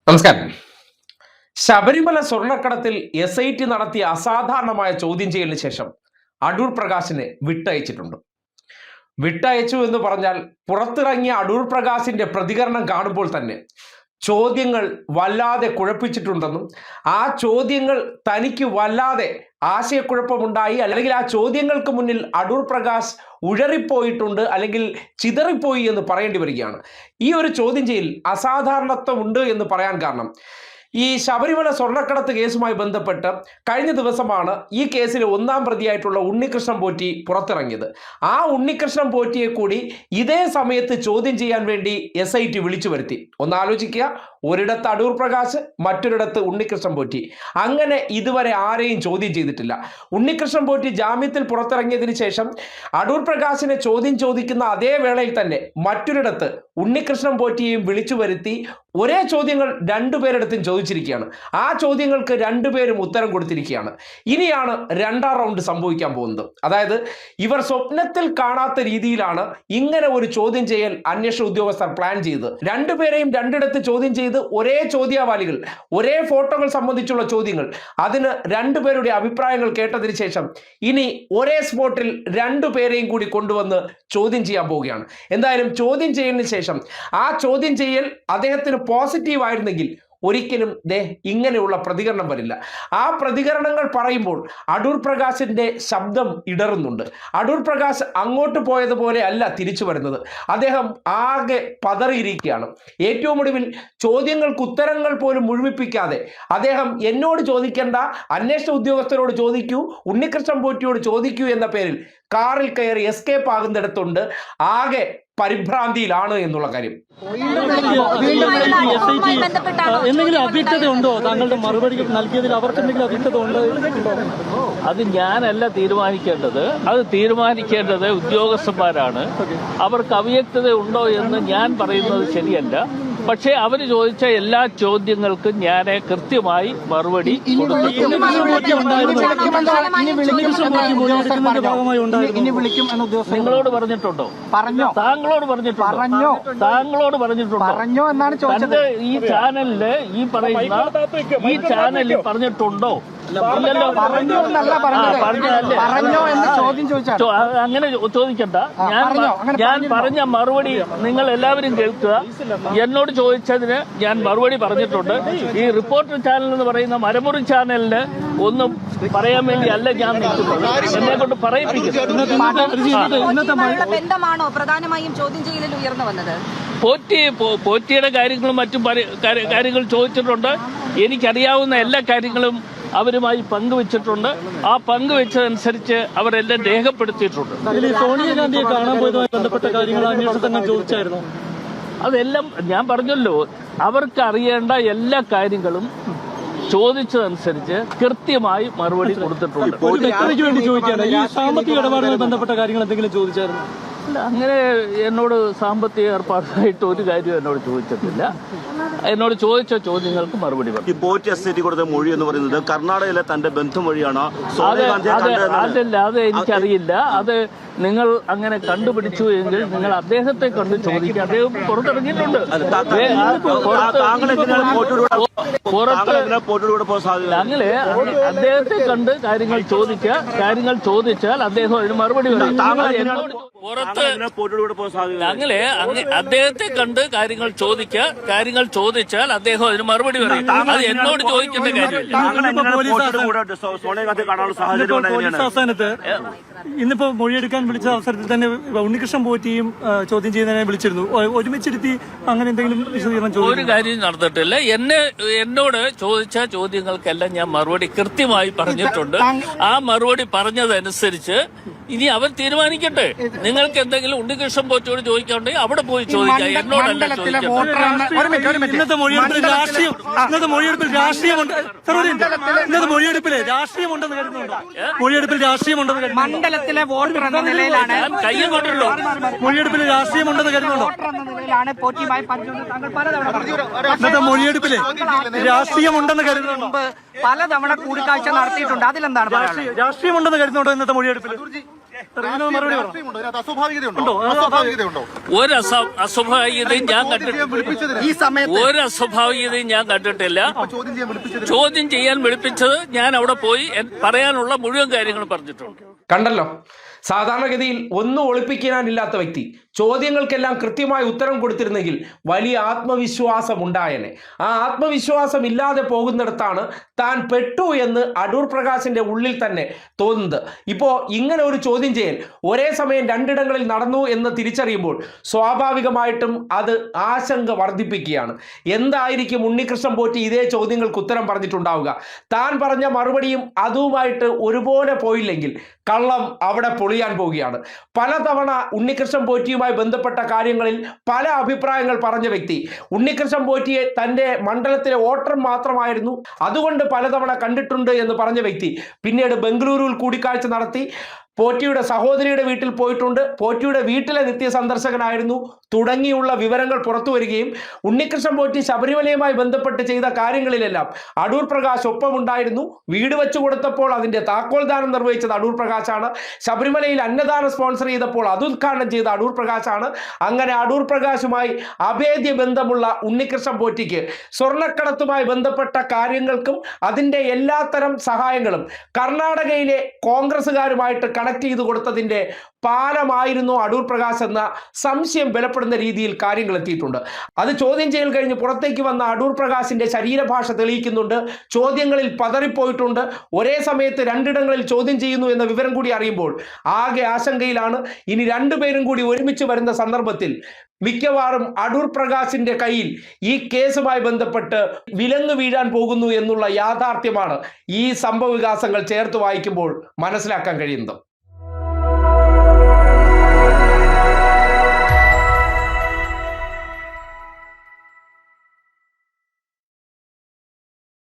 നമസ്കാരം. ശബരിമല സ്വർണ്ണക്കടത്തിൽ SIT നടത്തിയ അസാധാരണമായ ചോദ്യം ചെയ്യലിന് ശേഷം അടൂർ പ്രകാശിനെ വിട്ടയച്ചിട്ടുണ്ട്. വിട്ടയച്ചു എന്ന് പറഞ്ഞാൽ പുറത്തിറങ്ങിയ അടൂർ പ്രകാശിന്റെ പ്രതികരണം കാണുമ്പോൾ തന്നെ ചോദ്യങ്ങൾ വല്ലാതെ കുഴപ്പിച്ചിട്ടുണ്ടെന്നും ആ ചോദ്യങ്ങൾ തനിക്ക് വല്ലാതെ ആശയക്കുഴപ്പമുണ്ടായി, അല്ലെങ്കിൽ ആ ചോദ്യങ്ങൾക്ക് മുന്നിൽ അടൂർ പ്രകാശ് ഉഴറിപ്പോയിട്ടുണ്ട്, അല്ലെങ്കിൽ ചിതറിപ്പോയി എന്ന് പറയേണ്ടി വരികയാണ്. ഈ ഒരു ചോദ്യം ചെയ്യൽ അസാധാരണത്വം ഉണ്ട് എന്ന് പറയാൻ കാരണം, ഈ ശബരിമല സ്വർണ്ണക്കടത്ത് കേസുമായി ബന്ധപ്പെട്ട് കഴിഞ്ഞ ദിവസമാണ് ഈ കേസിലെ ഒന്നാം പ്രതിയായിട്ടുള്ള ഉണ്ണികൃഷ്ണൻ പോറ്റി പുറത്തിറങ്ങിയത്. ആ ഉണ്ണികൃഷ്ണൻ പോറ്റിയെ കൂടി ഇതേ സമയത്ത് ചോദ്യം ചെയ്യാൻ വേണ്ടി SIT വിളിച്ചു വരുത്തി. ഒന്ന് ആലോചിക്കുക, ഒരിടത്ത് അടൂർ പ്രകാശ്, മറ്റൊരിടത്ത് ഉണ്ണികൃഷ്ണൻ പോറ്റി. അങ്ങനെ ഇതുവരെ ആരെയും ചോദ്യം ചെയ്തിട്ടില്ല. ഉണ്ണികൃഷ്ണൻ പോറ്റി ജാമ്യത്തിൽ പുറത്തിറങ്ങിയതിന് ശേഷം അടൂർ പ്രകാശിനെ ചോദ്യം ചോദിക്കുന്ന അതേ വേളയിൽ തന്നെ മറ്റൊരിടത്ത് ഉണ്ണികൃഷ്ണൻ പോറ്റിയെയും വിളിച്ചു വരുത്തി ഒരേ ചോദ്യങ്ങൾ രണ്ടുപേരിടത്തും ചോദിച്ചിരിക്കുകയാണ്. ആ ചോദ്യങ്ങൾക്ക് രണ്ടുപേരും ഉത്തരം കൊടുത്തിരിക്കുകയാണ്. ഇനിയാണ് രണ്ടാം റൗണ്ട് സംഭവിക്കാൻ പോകുന്നത്. അതായത് ഇവർ സ്വപ്നത്തിൽ കാണാത്ത രീതിയിലാണ് ഇങ്ങനെ ഒരു ചോദ്യം ചെയ്യൽ അന്വേഷണ ഉദ്യോഗസ്ഥർ പ്ലാൻ ചെയ്തത്. രണ്ടുപേരെയും രണ്ടിടത്ത് ചോദ്യം ചെയ്ത് ഒരേ ചോദ്യാവലികൾ, ഒരേ ഫോട്ടോകൾ സംബന്ധിച്ചുള്ള ചോദ്യങ്ങൾ, അതിന് രണ്ടുപേരുടെ അഭിപ്രായങ്ങൾ കേട്ടതിന് ശേഷം ഇനി ഒരേ സ്പോട്ടിൽ രണ്ടുപേരെയും കൂടി കൊണ്ടുവന്ന് ചോദ്യം ചെയ്യാൻ പോവുകയാണ്. എന്തായാലും ചോദ്യം ചെയ്യലിന് ശേഷം ആ ചോദ്യം ചെയ്യൽ അദ്ദേഹത്തിന് പോസിറ്റീവ് ആയിരുന്നെങ്കിൽ ഒരിക്കലും ഇങ്ങനെയുള്ള പ്രതികരണം വരില്ല. ആ പ്രതികരണങ്ങൾ പറയുമ്പോൾ അടൂർ പ്രകാശിന്റെ ശബ്ദം ഇടറുന്നുണ്ട്. അടൂർ പ്രകാശ് അങ്ങോട്ട് പോയതുപോലെ അല്ല തിരിച്ചു വരുന്നത്. അദ്ദേഹം ആകെ പതറിയിരിക്കുകയാണ്. ഏറ്റവും ഒടുവിൽ ചോദ്യങ്ങൾക്ക് ഉത്തരങ്ങൾ പോലും മുഴുമിപ്പിക്കാതെ അദ്ദേഹം എന്നോട് ചോദിക്കേണ്ട, അന്വേഷണ ഉദ്യോഗസ്ഥരോട് ചോദിക്കൂ, ഉണ്ണികൃഷ്ണൻ പോറ്റിയോട് ചോദിക്കൂ എന്ന പേരിൽ കാറിൽ കയറി എസ്കേപ്പ് ആകുന്നിടത്തുണ്ട് ആകെ പരിഭ്രാന്തിയിലാണ് എന്നുള്ള കാര്യം. എന്തെങ്കിലും അവ്യക്തത ഉണ്ടോ? താങ്കളുടെ മറുപടി നൽകിയതിൽ അവർക്ക് എന്തെങ്കിലും അവ്യക്തത ഉണ്ടോ? അത് ഞാനല്ല തീരുമാനിക്കേണ്ടത്, അത് തീരുമാനിക്കേണ്ടത് ഉദ്യോഗസ്ഥന്മാരാണ്. അവർക്ക് അവ്യക്തത ഉണ്ടോ എന്ന് ഞാൻ പറയുന്നത് ശരിയല്ല. പക്ഷേ അവർ ചോദിച്ച എല്ലാ ചോദ്യങ്ങൾക്കും ഞാൻ കൃത്യമായി മറുപടി നിങ്ങളോട് പറഞ്ഞിട്ടുണ്ടോ? താങ്കളോട് പറഞ്ഞിട്ടുണ്ടോ? ഈ ചാനലില് ഈ ചാനലിൽ പറഞ്ഞിട്ടുണ്ടോ? അങ്ങനെ ചോദിക്കണ്ട. ഞാൻ പറഞ്ഞ മറുപടി നിങ്ങൾ എല്ലാവരും കേൾക്കുക. എന്നോട് ചോദിച്ചതിന് ഞാൻ മറുപടി പറഞ്ഞിട്ടുണ്ട്. ഈ റിപ്പോർട്ടർ ചാനൽ എന്ന് പറയുന്ന മരമുറി ചാനലിന് ഒന്നും പറയാൻ വേണ്ടി അല്ല ഞാൻ നിൽക്കുന്നത്. എന്നെ കൊണ്ട് ബന്ധമാണോ പ്രധാനമായും ചോദ്യം ചെയ്യലിൽ ഉയർന്നു വന്നത്? പോറ്റിയുടെ കാര്യങ്ങളും മറ്റും കാര്യങ്ങൾ ചോദിച്ചിട്ടുണ്ട്. എനിക്കറിയാവുന്ന എല്ലാ കാര്യങ്ങളും അവരുമായി പങ്കുവച്ചിട്ടുണ്ട്. ആ പങ്കുവെച്ചതനുസരിച്ച് അവരെല്ലാം രേഖപ്പെടുത്തിയിട്ടുണ്ട്. സോണിയാഗാന്ധിയെ കാണാൻ പോയതുമായി ബന്ധപ്പെട്ട കാര്യങ്ങൾ അന്വേഷണ ചോദിച്ചായിരുന്നു. അതെല്ലാം ഞാൻ പറഞ്ഞല്ലോ, അവർക്ക് അറിയേണ്ട എല്ലാ കാര്യങ്ങളും ചോദിച്ചതനുസരിച്ച് കൃത്യമായി മറുപടി കൊടുത്തിട്ടുണ്ട്. ഈ സാമ്പത്തിക ഇടപാടുമായി ബന്ധപ്പെട്ട കാര്യങ്ങൾ എന്തെങ്കിലും ചോദിച്ചായിരുന്നു? അങ്ങനെ എന്നോട് സാമ്പത്തിക ഏർപ്പാടായിട്ട് ഒരു കാര്യം എന്നോട് ചോദിച്ചിട്ടില്ല. എന്നോട് ചോദിച്ച ചോദ്യങ്ങൾക്ക് മറുപടി പറഞ്ഞു. പോറ്റി SIT കൊടുത്ത മൊഴി എന്ന് പറയുന്നത് കർണാടകയിലെ തന്റെ ബന്ധുമൊഴിയാണ്. അതല്ല, അത് എനിക്കറിയില്ല. അത് നിങ്ങൾ അങ്ങനെ കണ്ടുപിടിച്ചു എങ്കിൽ നിങ്ങൾ അദ്ദേഹത്തെ കണ്ട് ചോദിക്കുക. അദ്ദേഹം പുറത്തിറങ്ങിയിട്ടുണ്ട്. അങ്ങനെ അദ്ദേഹത്തെ കണ്ട് കാര്യങ്ങൾ ചോദിക്കുക. കാര്യങ്ങൾ ചോദിച്ചാൽ അദ്ദേഹം അതിന് മറുപടി പറയും. അങ്ങനെ അദ്ദേഹത്തെ കണ്ട് കാര്യങ്ങൾ ചോദിക്കുക. കാര്യങ്ങൾ ചോദിച്ചാൽ അദ്ദേഹം അതിന് മറുപടി പറയും. അത് എന്നോട് ചോദിക്കേണ്ട കാര്യമില്ല. ഇന്നിപ്പോ മൊഴിയെടുക്കാൻ വിളിച്ച അവസരത്തിൽ തന്നെ ഉണ്ണികൃഷ്ണൻ പോറ്റിയും ചോദ്യം ചെയ്യുന്നതിനെ വിളിച്ചിരുന്നു. ഒരുമിച്ചിരുത്തി അങ്ങനെ എന്തെങ്കിലും വിശദീകരണം? ഒരു കാര്യം നടന്നിട്ടില്ല. എന്നോട് ചോദിച്ച ചോദ്യങ്ങൾക്കെല്ലാം ഞാൻ മറുപടി കൃത്യമായി പറഞ്ഞിട്ടുണ്ട്. ആ മറുപടി പറഞ്ഞതനുസരിച്ച് ഇനി അവർ തീരുമാനിക്കട്ടെ. നിങ്ങൾക്ക് എന്തെങ്കിലും ഉണ്ണികൃഷ്ണൻ പോറ്റിയോട് ചോദിക്കാനുണ്ടെങ്കിൽ അവിടെ പോയി ചോദിക്കാം. എന്നോടല്ല ചോദിക്കാം. ഇന്നത്തെ മൊഴിയെടുപ്പിൽ രാഷ്ട്രീയമുണ്ടെന്ന് കരുതുന്നുണ്ടോ? മൊഴിയെടുപ്പിൽ രാഷ്ട്രീയമുണ്ടെന്ന് മണ്ഡലത്തിലെ വോട്ടർ എന്ന നിലയിലാണ് കയ്യും കൊണ്ടല്ലോ. മൊഴിയെടുപ്പിൽ രാഷ്ട്രീയമുണ്ടെന്ന് കരുതുന്നുണ്ടോ? ഇന്നത്തെ മൊഴിയെടുപ്പില് രാഷ്ട്രീയമുണ്ടെന്ന് കരുതുന്നുണ്ടോ? പലതവണ കൂടിക്കാഴ്ച നടത്തിയിട്ടുണ്ട്. അതിലെന്താണ് രാഷ്ട്രീയമുണ്ടെന്ന് കരുതുന്നുണ്ടോ ഇന്നത്തെ മൊഴിയെടുപ്പിൽ? മറുപടി പറ. അസ്വാഭാവികതയുണ്ടോ? ഒരു അസ്വാഭാവികതയും ഞാൻ കണ്ടിട്ടില്ല. ഈ സമയത്ത് ഒരു അസ്വാഭാവികതയും ഞാൻ കണ്ടിട്ടില്ല. ചോദ്യം ചെയ്യാൻ വിളിപ്പിച്ചത് ചോദ്യം ചെയ്യാൻ വിളിപ്പിച്ചത് ഞാൻ അവിടെ പോയി പറയാനുള്ള മുഴുവൻ കാര്യങ്ങളും പറഞ്ഞിട്ടുണ്ട്. കണ്ടല്ലോ, സാധാരണഗതിയിൽ ഒന്നും ഒളിപ്പിക്കാനില്ലാത്ത വ്യക്തി ചോദ്യങ്ങൾക്കെല്ലാം കൃത്യമായി ഉത്തരം കൊടുത്തിരുന്നെങ്കിൽ വലിയ ആത്മവിശ്വാസം ഉണ്ടായേനെ. ആ ആത്മവിശ്വാസം ഇല്ലാതെ പോകുന്നിടത്താണ് താൻ പെട്ടു എന്ന് അടൂർ പ്രകാശിന്റെ ഉള്ളിൽ തന്നെ തോന്നുന്നത്. ഇപ്പോൾ ഇങ്ങനെ ഒരു ചോദ്യം ചെയ്യൽ ഒരേ സമയം രണ്ടിടങ്ങളിൽ നടന്നു എന്ന് തിരിച്ചറിയുമ്പോൾ സ്വാഭാവികമായിട്ടും അത് ആശങ്ക വർദ്ധിപ്പിക്കുകയാണ്. എന്തായിരിക്കും ഉണ്ണികൃഷ്ണൻ പോറ്റി ഇതേ ചോദ്യങ്ങൾക്ക് ഉത്തരം പറഞ്ഞിട്ടുണ്ടാവുക? താൻ പറഞ്ഞ മറുപടിയും അതുമായിട്ട് ഒരുപോലെ പോയില്ലെങ്കിൽ കള്ളം അവിടെ പൊളിയാൻ പോവുകയാണ്. പലതവണ ഉണ്ണികൃഷ്ണൻ പോറ്റിയുമായി ബന്ധപ്പെട്ട കാര്യങ്ങളിൽ പല അഭിപ്രായങ്ങൾ പറഞ്ഞ വ്യക്തി ഉണ്ണികൃഷ്ണൻ പോറ്റിയെ തൻ്റെ മണ്ഡലത്തിലെ വോട്ടർ മാത്രമായിരുന്നു, അതുകൊണ്ട് പലതവണ കണ്ടിട്ടുണ്ട് എന്ന് പറഞ്ഞ വ്യക്തി പിന്നീട് ബംഗളൂരുവിൽ കൂടിക്കാഴ്ച നടത്തി പോറ്റിയുടെ സഹോദരിയുടെ വീട്ടിൽ പോയിട്ടുണ്ട്, പോറ്റിയുടെ വീട്ടിലെ നിത്യ സന്ദർശകനായിരുന്നു തുടങ്ങിയുള്ള വിവരങ്ങൾ പുറത്തു വരികയും ഉണ്ണികൃഷ്ണൻ പോറ്റി ശബരിമലയുമായി ബന്ധപ്പെട്ട് ചെയ്ത കാര്യങ്ങളിലെല്ലാം അടൂർ പ്രകാശ് ഒപ്പമുണ്ടായിരുന്നു. വീട് വെച്ചു കൊടുത്തപ്പോൾ അതിൻ്റെ താക്കോൽദാനം നിർവഹിച്ചത് അടൂർ പ്രകാശാണ്. ശബരിമലയിൽ അന്നദാനം സ്പോൺസർ ചെയ്തപ്പോൾ അത് ഉദ്ഘാടനം ചെയ്ത അടൂർ പ്രകാശാണ്. അങ്ങനെ അടൂർ പ്രകാശുമായി അഭേദ്യ ബന്ധമുള്ള ഉണ്ണികൃഷ്ണൻ പോറ്റിക്ക് സ്വർണ്ണക്കടത്തുമായി ബന്ധപ്പെട്ട കാര്യങ്ങൾക്കും അതിൻ്റെ എല്ലാത്തരം സഹായങ്ങളും കർണാടകയിലെ കോൺഗ്രസ്സുകാരുമായിട്ട് കണക്ട് ചെയ്ത് കൊടുത്തതിൻ്റെ പാലമായിരുന്നു അടൂർ പ്രകാശ് എന്ന സംശയം ബലപ്പെടുന്ന രീതിയിൽ കാര്യങ്ങൾ എത്തിയിട്ടുണ്ട്. അത് ചോദ്യം ചെയ്യൽ കഴിഞ്ഞ് പുറത്തേക്ക് വന്ന അടൂർ പ്രകാശിന്റെ ശരീരഭാഷ തെളിയിക്കുന്നുണ്ട്. ചോദ്യങ്ങളിൽ പതറിപ്പോയിട്ടുണ്ട്. ഒരേ സമയത്ത് രണ്ടിടങ്ങളിൽ ചോദ്യം ചെയ്യുന്നു എന്ന വിവരം കൂടി അറിയുമ്പോൾ ആകെ ആശങ്കയിലാണ്. ഇനി രണ്ടുപേരും കൂടി ഒരുമിച്ച് വരുന്ന സന്ദർഭത്തിൽ മിക്കവാറും അടൂർ പ്രകാശിന്റെ കയ്യിൽ ഈ കേസുമായി ബന്ധപ്പെട്ട് വിലങ്ങ് വീഴാൻ പോകുന്നു എന്നുള്ള യാഥാർത്ഥ്യമാണ് ഈ സംഭവ വികാസങ്ങൾ ചേർത്ത് വായിക്കുമ്പോൾ മനസ്സിലാക്കാൻ കഴിയുന്നത്.